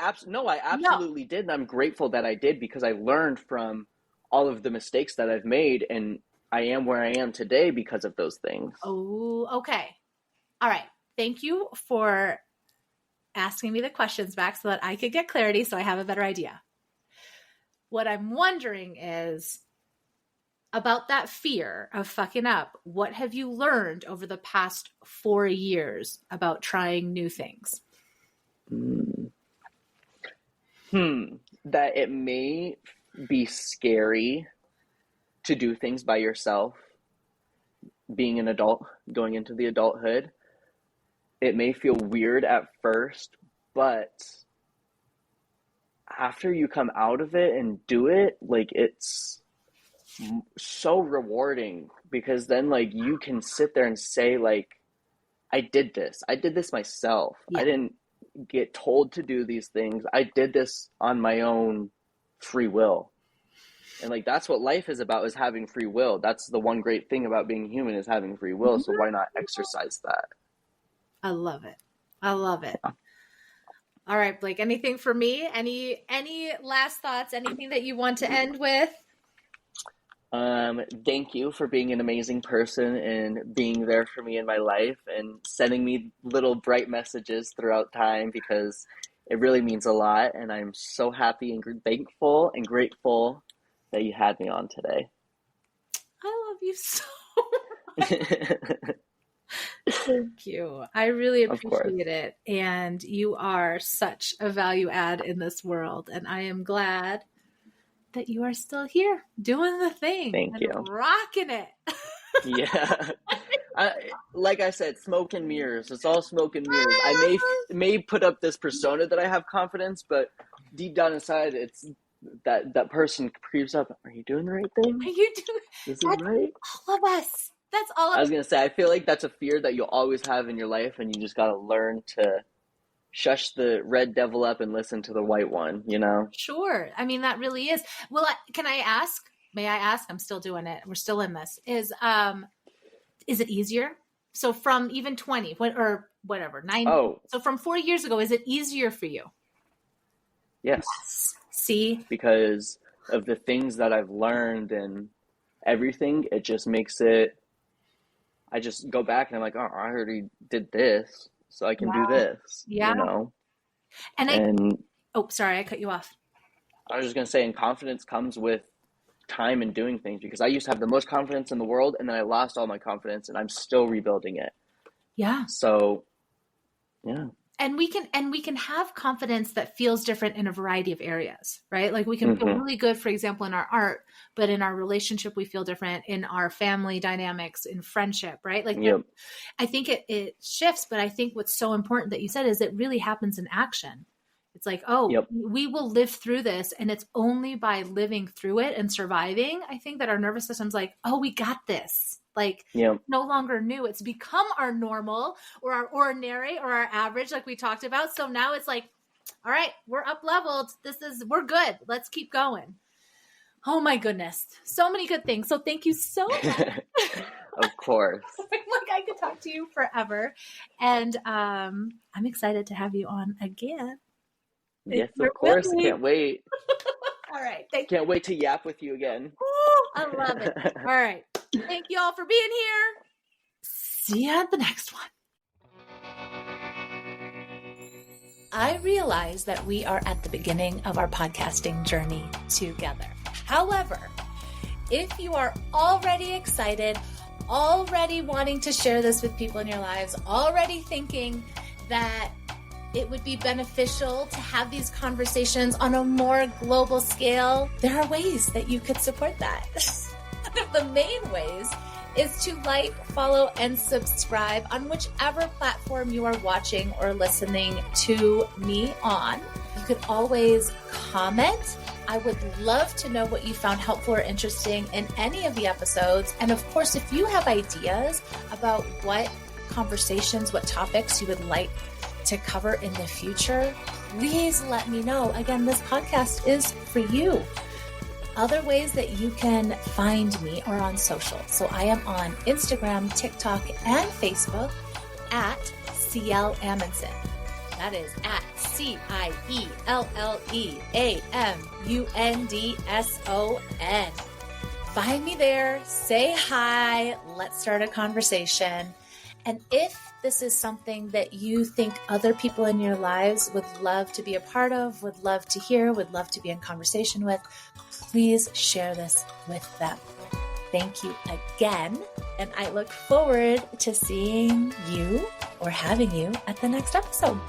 absolutely did, and I'm grateful that I did, because I learned from all of the mistakes that I've made, and I am where I am today because of those things. Oh, okay. All right. Thank you for asking me the questions back so that I could get clarity, so I have a better idea. What I'm wondering is about that fear of fucking up. What have you learned over the past 4 years about trying new things? That it may be scary to do things by yourself. Being an adult, going into the adulthood, it may feel weird at first, but after you come out of it and do it, it's so rewarding, because then you can sit there and say I did this myself. Yeah. I didn't get told to do these things. I did this on my own free will. And that's what life is about, is having free will. That's the one great thing about being human, is having free will. So why not exercise that? I love it. I love it. All right, Blake, anything for me? Any last thoughts? Anything that you want to end with? Thank you for being an amazing person and being there for me in my life and sending me little bright messages throughout time, because it really means a lot. And I'm so happy and thankful and grateful that you had me on today. I love you so much. Thank you. I really appreciate it. And you are such a value add in this world. And I am glad that you are still here doing the thing. Thank you. Rocking it. Yeah. Like I said, smoke and mirrors. It's all smoke and mirrors. I may put up this persona that I have confidence, but deep down inside, it's that person creeps up. Are you doing the right thing? Are you doing? Is it right? All of us. That's all of us. I was going to say, I feel like that's a fear that you'll always have in your life, and you just got to learn to shush the red devil up and listen to the white one, Sure. I mean, that really is. Well, can I ask? May I ask? I'm still doing it. We're still in this. Is it easier? So from even 20 or whatever, 9. Oh. So from 4 years ago, is it easier for you? Yes. See? Because of the things that I've learned and everything, it just makes it, I just go back and I'm like, oh, I already did this, so I can do this, And oh, sorry, I cut you off. I was just going to say, and confidence comes with time in doing things, because I used to have the most confidence in the world, and then I lost all my confidence, and I'm still rebuilding it. Yeah. So, yeah. And we can have confidence that feels different in a variety of areas, right? Like we can feel really good, for example, in our art, but in our relationship, we feel different in our family dynamics, in friendship, right? Like I think it shifts, but I think what's so important that you said is it really happens in action. It's like, we will live through this. And it's only by living through it and surviving, I think, that our nervous system's like, oh, we got this. Like no longer new. It's become our normal or our ordinary or our average, like we talked about. So now it's like, all right, we're up leveled. We're good. Let's keep going. Oh my goodness. So many good things. So thank you so much. Of course. Like I could talk to you forever. And I'm excited to have you on again. Yes, of course. I can't wait. All right. Can't wait to yap with you again. Ooh, I love it. All right. Thank you all for being here. See you at the next one. I realize that we are at the beginning of our podcasting journey together. However, if you are already excited, already wanting to share this with people in your lives, already thinking that it would be beneficial to have these conversations on a more global scale, there are ways that you could support that. One of the main ways is to like, follow, and subscribe on whichever platform you are watching or listening to me on. You could always comment. I would love to know what you found helpful or interesting in any of the episodes. And of course, if you have ideas about what conversations, what topics you would like to cover in the future, please let me know. Again, this podcast is for you. Other ways that you can find me are on social. So I am on Instagram, TikTok, and Facebook at Cielle Amundson. That is at CIELLEAMUNDSON. Find me there, say hi, let's start a conversation. And if this is something that you think other people in your lives would love to be a part of, would love to hear, would love to be in conversation with, please share this with them. Thank you again. And I look forward to seeing you or having you at the next episode.